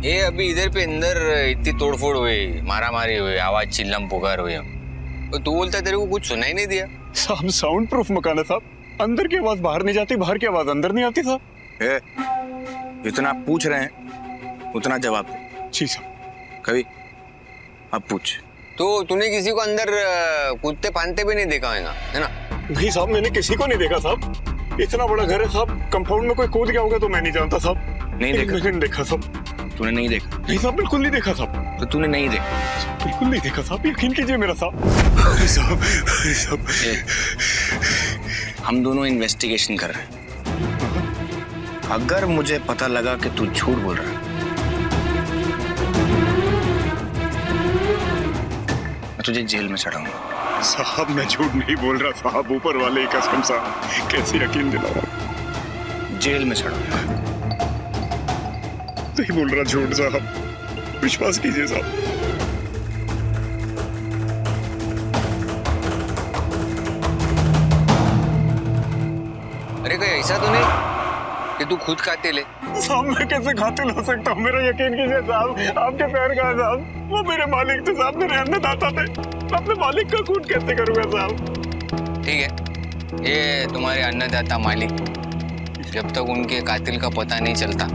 ये अभी इधर पे अंदर इतनी तोड़फोड़ हुई, मारामारी हुई, आवाज चिल्लम पुकार हुई, तो तू बोलता तेरे को कुछ सुनाई नहीं दिया? साहब साउंड प्रूफ मकान है साहब, अंदर की आवाज बाहर नहीं जाती, बाहर की आवाज अंदर नहीं आती साहब। जितना पूछ रहे हैं उतना जवाब दे। जी साहब। कभी अब पूछ। तो तूने किसी को अंदर कूदते फांदते भी नहीं देखा होगा, है ना? नहीं साहब, मैंने किसी को नहीं देखा साहब। इतना बड़ा घर है साहब, कंपाउंड में कोई कूद गया होगा तो मैं नहीं जानता साहब। नहीं देखा? मैंने देखा साहब। तूने नहीं देखा? नहीं साहब, बिल्कुल नहीं देखा साहब। तो तूने नहीं देखा? बिल्कुल नहीं देखा साहब, यकीन कीजिए मेरा साहब। साहब हम दोनों इन्वेस्टिगेशन कर रहे हैं। अगर मुझे पता लगा कि तू झूठ बोल रहा है, मैं तुझे जेल में चढ़ाऊंगा। साहब मैं झूठ नहीं बोल रहा साहब, ऊपर वाले की कसम साहब, कैसे यकीन दिलाऊं? जेल में चढ़ाऊंगा। नहीं बोल रहा झूठ साहब, विश्वास कीजिए साहब। अरे कोई ऐसा तो नहीं कि तू खुद कातिल है? साहब मैं कैसे कातिल हो सकता हूँ, मेरा यकीन कीजिए साहब। आपके पैर कहाँ साहब? वो मेरे मालिक थे साहब, मेरे अन्नदाता थे। अपने मालिक का खून कैसे करूँगा साहब? ठीक है, ये तुम्हारे अन्नदाता मालिक जब तक उनके कातिल का पता नहीं चलता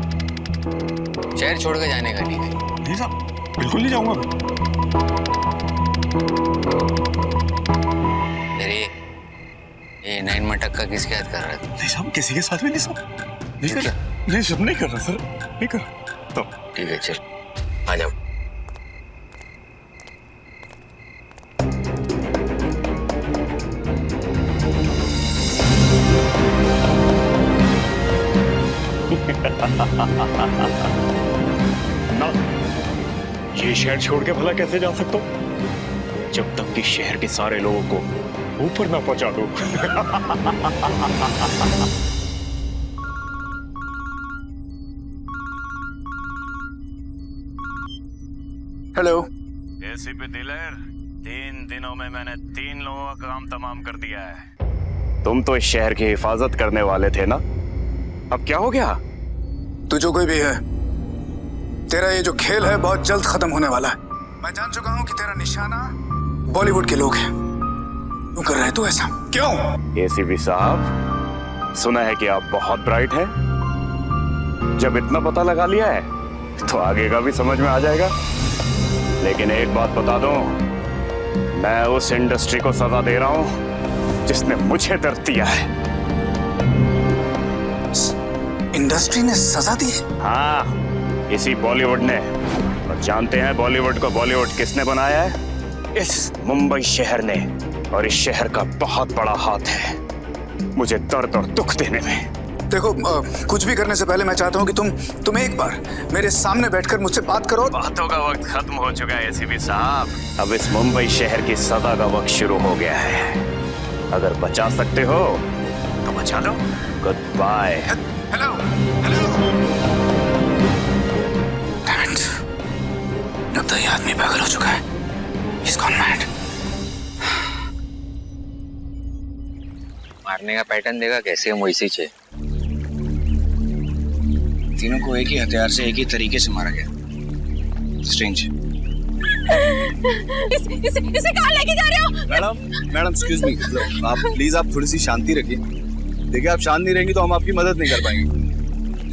शहर छोड़ के जाने का नहीं है। नहीं साहब, बिल्कुल नहीं जाऊंगा मैं। अरे ये 9 मटक्का किसके याद कर रहा था? नहीं साहब, किसी के साथ भी नहीं साहब। नहीं कर, नहीं सब नहीं कर रहा सर, नहीं कर रहा। तो ठीक है चल आ जाओ। ना, ये शहर छोड़ के भला कैसे जा सकता हूँ जब तक कि शहर के सारे लोगों को ऊपर ना पहुंचा दो। हेलो एसीपी दिलेर, 3 दिनों में मैंने 3 लोगों का काम तमाम कर दिया है। तुम तो इस शहर की हिफाजत करने वाले थे ना, अब क्या हो गया? तू जो कोई भी है, तेरा ये जो खेल है बहुत जल्द खत्म होने वाला है। मैं जान चुका हूँ कि तेरा निशाना बॉलीवुड के लोग हैं। क्यों कर रहे तू ऐसा? क्यों? एसीपी साहब, सुना है कि आप बहुत ब्राइट हैं। जब इतना पता लगा लिया है तो आगे का भी समझ में आ जाएगा। लेकिन एक बात बता दूं, मैं उस इंडस्ट्री को सजा दे रहा हूं जिसने मुझे दर्द दिया है। इंडस्ट्री ने सजा दी? हाँ, इसी बॉलीवुड ने। और जानते हैं बॉलीवुड को बॉलीवुड किसने बनाया है? इस मुंबई शहर ने। और इस शहर का बहुत बड़ा हाथ है मुझे दर्द और दुख देने में। देखो, कुछ भी करने से पहले मैं चाहता हूँ कि तुम एक बार मेरे सामने बैठकर मुझसे बात करो। बातों का वक्त खत्म हो चुका है एसीपी साहब। अब इस मुंबई शहर की सजा का वक्त शुरू हो गया है। अगर बचा सकते हो तो बचा लो। Good bye. Hello hello. लगता है ये आदमी पागल हो चुका है। He's gone mad। मारने का पैटर्न देखा कैसे हम वैसे ही छे। तीनों को एक ही हथियार से एक ही तरीके से मारा गया। स्ट्रेंज। इसे कहाँ लेके जा रहे हो? मैडम एक्सक्यूज मी, आप प्लीज आप थोड़ी सी शांति रखिए। देखिए, आप शांत नहीं रहेंगी तो हम आपकी मदद नहीं कर पाएंगे।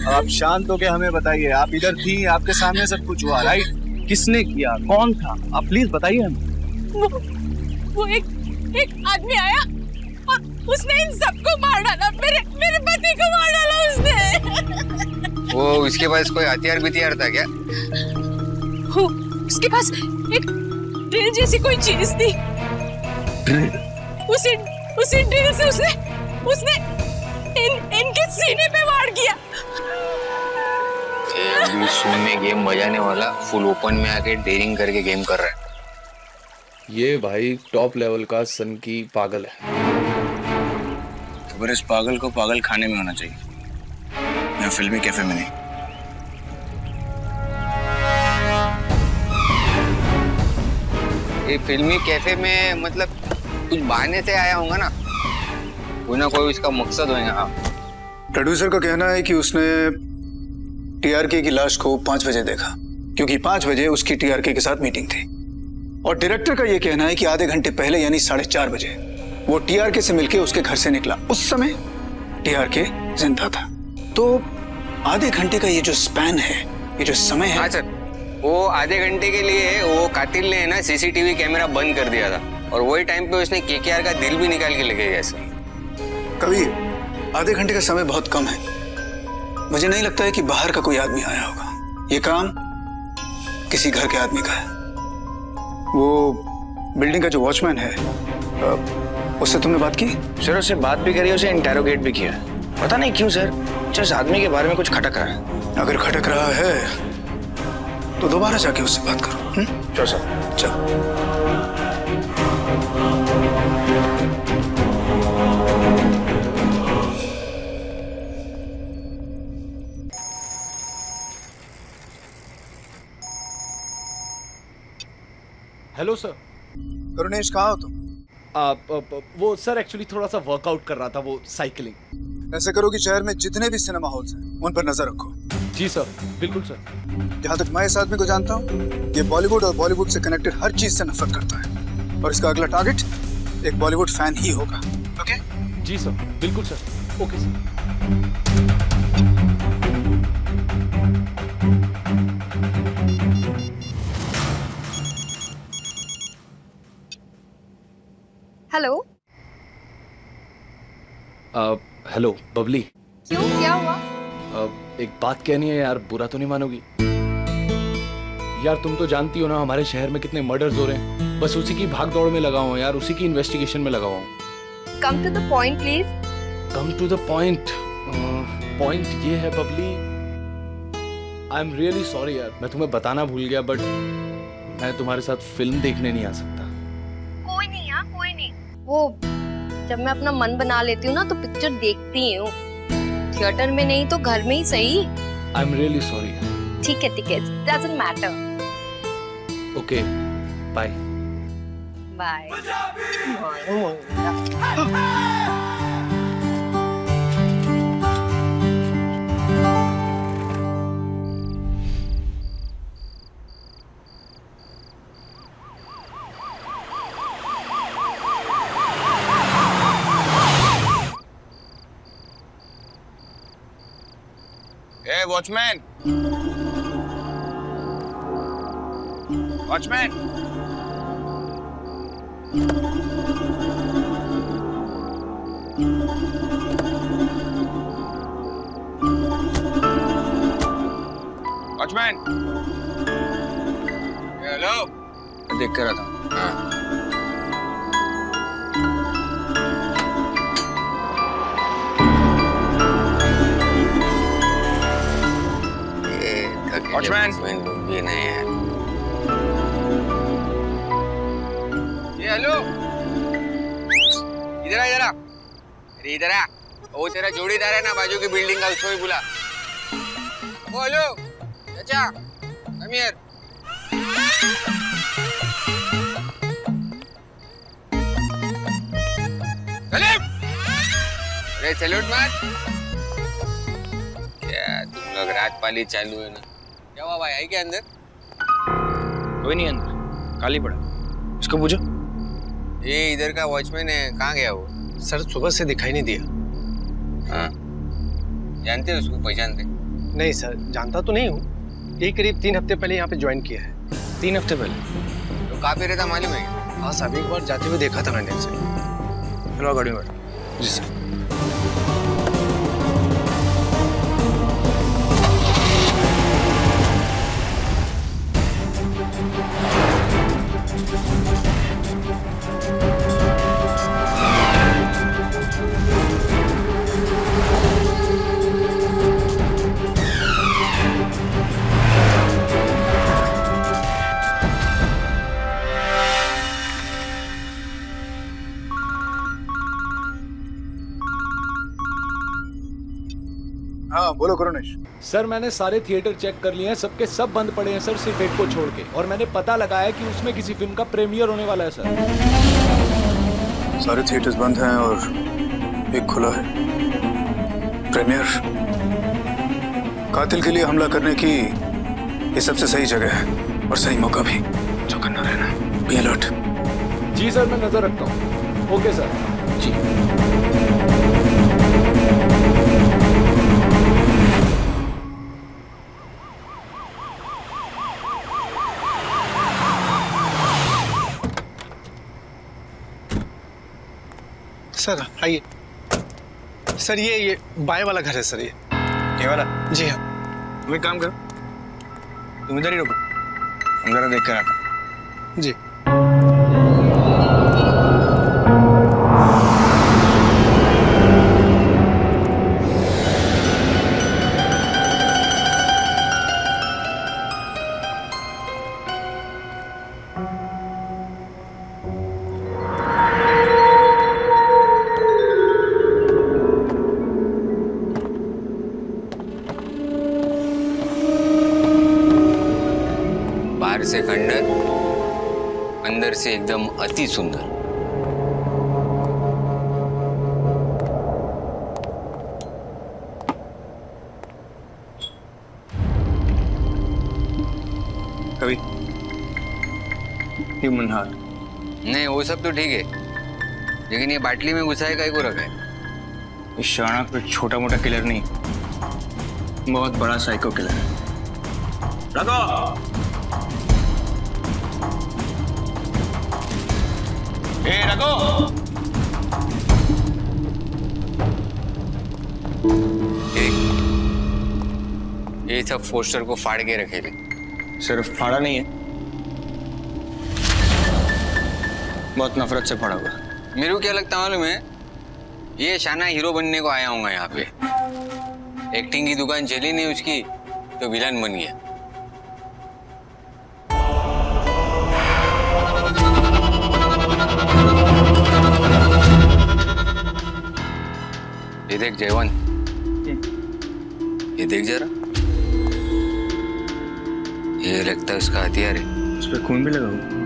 अब आप शांत होकर हमें बताइए, आप इधर थी, आपके सामने सब कुछ हुआ, राइट? किसने किया, कौन था, आप प्लीज बताइए हमें। वो एक आदमी आया और उसने इन सबको मार डाला। मेरे पति को मार डाला उसने। वो उसके पास कोई हथियार बिथियार था क्या? उसके पास एक ड्रिल जैसी कोई चीज थी। ड्रिल? उसी ड्रिल से उसने इनके सीने पे वार किया। अभी शो में गेम बजाने वाला फुल ओपन में आके डेयरिंग करके गेम कर रहा है। ये भाई टॉप लेवल का सन की पागल है। तो फिर इस पागल को पागल खाने में होना चाहिए, या फिल्मी कैफे में नहीं। ये फिल्मी कैफे में मतलब कुछ बहाने से आया होगा ना, कोई ना कोई उसका मकसद होगा। हाँ, प्रोड्यूसर का कहना है कि उसने टीआरके की लाश को 5 बजे देखा, क्योंकि 5 बजे उसकी टीआरके के साथ मीटिंग थी। और डायरेक्टर का यह कहना है कि आधे घंटे पहले यानी 4:30 बजे वो टीआरके से मिलके उसके घर से निकला। उस समय टीआरके जिंदा था। तो आधे घंटे का ये जो स्पैन है, ये जो समय है। हाँ सर, वो आधे घंटे के लिए वो कातिल ने ना सीसीटीवी कैमरा बंद कर दिया था और वही टाइम पे उसने केकेआर का दिल भी निकाल के लेके गया सर। कभी आधे घंटे का समय बहुत कम है। मुझे नहीं लगता है कि बाहर का कोई आदमी आया होगा। ये काम किसी घर के आदमी का है। वो बिल्डिंग का जो वॉचमैन है, उससे तुमने बात की? सर उससे बात भी करी, उसे इंटेरोगेट भी किया। पता नहीं क्यों सर, जिस आदमी के बारे में कुछ खटक रहा है। अगर खटक रहा है तो दोबारा जाके उससे बात करो। चलो सर। चलो। Hello sir. करुणेश, कहाँ हो तुम? वो सर एक्चुअली थोड़ा सा वर्कआउट कर रहा था, वो साइकिलिंग। ऐसे करो कि शहर में जितने भी सिनेमा हॉल्स हैं उन पर नजर रखो। जी सर, बिल्कुल सर। जहाँ तक मैं इस आदमी को जानता हूँ, ये बॉलीवुड और बॉलीवुड से कनेक्टेड हर चीज से नफरत करता है और इसका अगला टारगेट एक बॉलीवुड फैन ही होगा। ओके? जी सर, बिल्कुल sir. Okay sir. Hello. Hello Babli. क्यों, क्या हुआ? एक बात कहनी है यार, बुरा तो नहीं मानोगी? यार तुम तो जानती हो ना हमारे शहर में कितने मर्डर्स हो रहे हैं। बस उसी की भाग दौड़ में लगा हुआ हूँ यार, उसी की इन्वेस्टिगेशन में लगा हुआ हूँ। Come to the point please. Come to the point. Point ये है Babli, I am really sorry यार, मैं तुम्हें बताना भूल गया, बट मैं तुम्हारे साथ फिल्म देखने नहीं आ सकता। कोई नहीं यार, कोई नहीं। वो जब मैं अपना मन बना लेती हूँ ना तो पिक्चर देखती ही हूँ। थिएटर में नहीं तो घर में ही सही। I am really sorry. ठीक है, doesn't matter. Okay, bye. Bye. ए वॉचमैन, वॉचमैन। वॉचमैन। हेलो, देख कर रहा था। हाँ। वॉचमैन भी नहीं है ये। हेलो, इधर आ, इधर आ। अरे इधर आ। वो तेरा जोड़ीदार है ना बाजू की बिल्डिंग का, उसको ही बुला। ओ हेलो चाचा, कम हियर। सलीम, अरे सैल्यूट मार। क्या तुम लोग रात पाली चालू है ना? क्या हुआ भाई, आई क्या अंदर? कोई नहीं अंदर, खाली पड़ा। इसको पूछो। ये इधर का वॉचमैन है, कहाँ गया वो? सर सुबह से दिखाई नहीं दिया। हाँ, जानते हो उसको, पहचानते? नहीं सर, जानता तो नहीं हूँ। ये करीब 3 हफ्ते पहले यहाँ पे ज्वाइन किया है। 3 हफ्ते पहले? तो कहाँ पे रहता मालूम है? हाँ साहब, एक बार जाते हुए देखा था मैंने इसे। चलो गाड़ी में बैठो। जी सर। हाँ बोलो करुणेश। सर मैंने सारे थिएटर चेक कर लिए हैं, सबके सब बंद पड़े हैं सर, सिर्फ एक को छोड़ के। और मैंने पता लगाया कि उसमें किसी फिल्म का प्रीमियर होने वाला है सर। सारे थिएटर्स बंद हैं और एक खुला है। प्रीमियर? कातिल के लिए हमला करने की ये सबसे सही जगह है और सही मौका भी। चौकन्ना न रहना, बी अलर्ट। जी सर, मैं नजर रखता हूँ। Okay sir. जी। सर आइए। सर ये बाएं वाला घर है सर, ये वाला? जी हाँ। तुम एक काम करो, तुम इधर ही रुको, हम जरा देख कर आते। जी। बाहर से खंडर, अंदर से एकदम अति सुंदर। कभी ह्यूमन हार्ट। नहीं, वो सब तो ठीक है, लेकिन ये बाटली में घुसाए काहे को रखा है? इस शाना कोई छोटा मोटा किलर नहीं, बहुत बड़ा साइको किलर है। रखो। ए रखो। ये सब पोस्टर को फाड़ के रखे थे। सिर्फ फाड़ा नहीं है, बहुत नफरत से फाड़ा हुआ। मेरे को क्या लगता मालूम है, ये शाना हीरो बनने को आया हूँ यहाँ पे। एक्टिंग की दुकान चली नहीं उसकी, तो विलन बन गया। ये देख जयवंत, ये देख जरा, ये लगता है उसका हथियार है। उस पर खून भी लगा हुआ।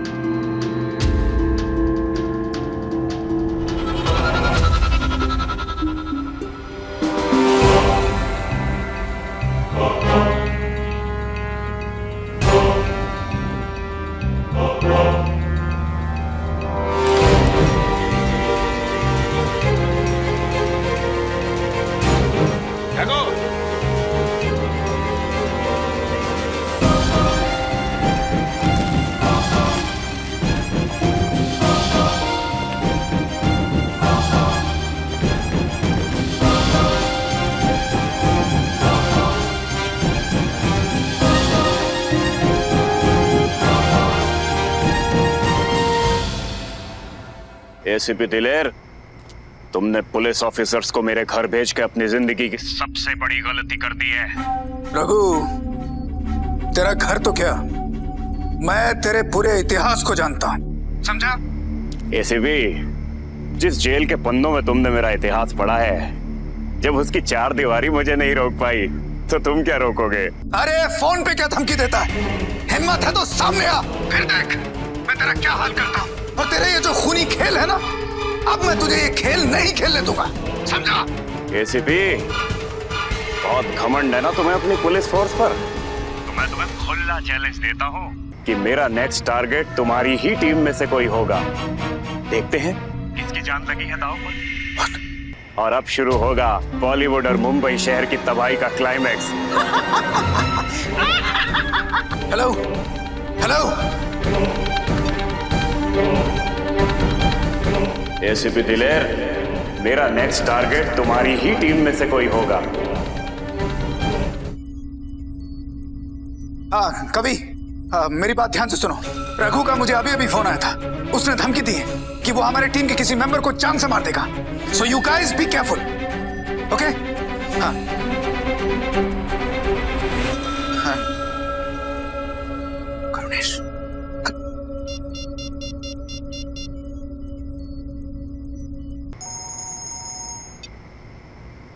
एसीपी दिलेर, तुमने पुलिस ऑफिसर्स को मेरे घर भेज के अपनी जिंदगी की सबसे बड़ी गलती कर दी है। रघु, तेरा घर तो क्या, मैं तेरे पूरे इतिहास को जानता हूं, समझा? एसीपी, जिस जेल के पन्नों में तुमने मेरा इतिहास पढ़ा है, जब उसकी चार दीवारी मुझे नहीं रोक पाई, तो तुम क्या रोकोगे? अरे फोन पे क्या धमकी देता है? हिम्मत है तो सामने आ, फिर देख मैं तेरा क्या हाल करता हूं। और तेरे ये जो खूनी खेल है ना, अब मैं तुझे ये खेल नहीं खेलने दूंगा, समझा? एसीपी, बहुत घमंड है ना तुम्हें अपनी पुलिस फोर्स पर। तो मैं तुम्हें खुला चैलेंज देता हूँ कि मेरा नेक्स्ट टारगेट तुम्हारी ही टीम में से कोई होगा। देखते हैं किसकी जान लगी है दांव पर। और अब शुरू होगा बॉलीवुड और मुंबई शहर की तबाही का क्लाइमैक्स। हेलो हेलो, एसीपी दिलेर, मेरा नेक्स्ट टारगेट तुम्हारी ही टीम में से कोई होगा। हाँ कवि, मेरी बात ध्यान से सुनो। रघु का मुझे अभी अभी फोन आया था, उसने धमकी दी है कि वो हमारे टीम के किसी मेंबर को जान से मार देगा। So you guys be careful, okay? हाँ हाँ करुणेश,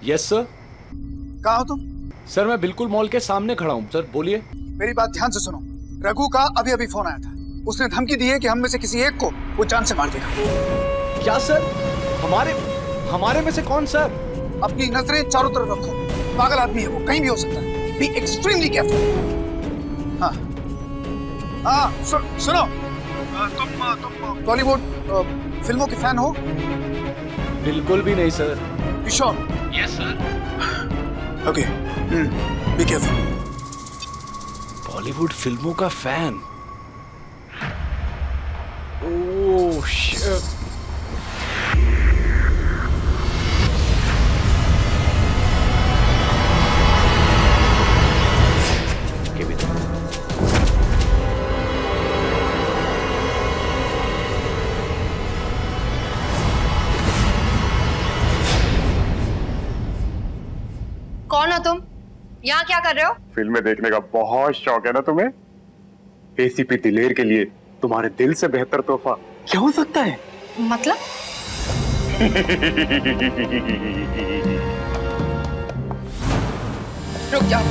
यस सर। कहाँ हो तुम? सर मैं बिल्कुल मॉल के सामने खड़ा हूँ। सर बोलिए। मेरी बात ध्यान से सुनो। रघु का अभी अभी फोन आया था, उसने धमकी दी है कि हम में से किसी एक को वो जान से मार देगा। क्या सर? हमारे में से कौन सर? अपनी नजरें चारों तरफ रखो, पागल आदमी है वो, कहीं भी हो सकता है। Be extremely careful. हाँ हाँ, सुनो, तुम बॉलीवुड फिल्मों के फैन हो? बिल्कुल भी नहीं sir. You sure? Yes sir. Okay, be careful. Bollywood फिल्मों का फैन? Oh shit. कौन हो तुम? यहाँ क्या कर रहे हो? फिल्में देखने का बहुत शौक है ना तुम्हें? एसीपी दिलेर के लिए तुम्हारे दिल से बेहतर तोहफा क्या हो सकता है? मतलब? रुक जाओ।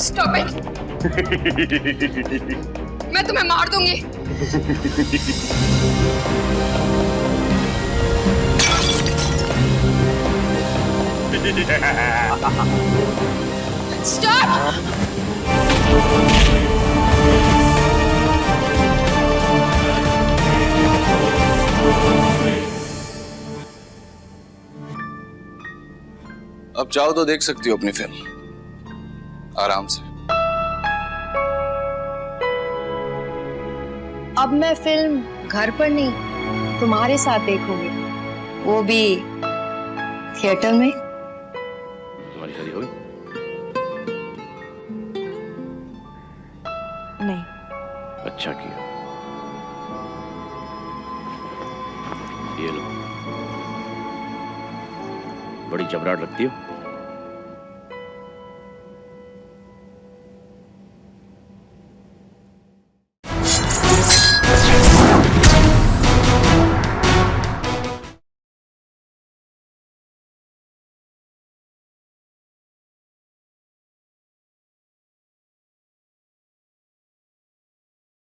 Stop it. मैं तुम्हें मार दूंगी। Stop! अब चाहो तो देख सकती हो अपनी फिल्म आराम से। अब मैं फिल्म घर पर नहीं तुम्हारे साथ देखूंगी, वो भी थिएटर में। तुम्हारी शादी हो गई? नहीं। अच्छा किया। ये लो, बड़ी जबराट लगती हो।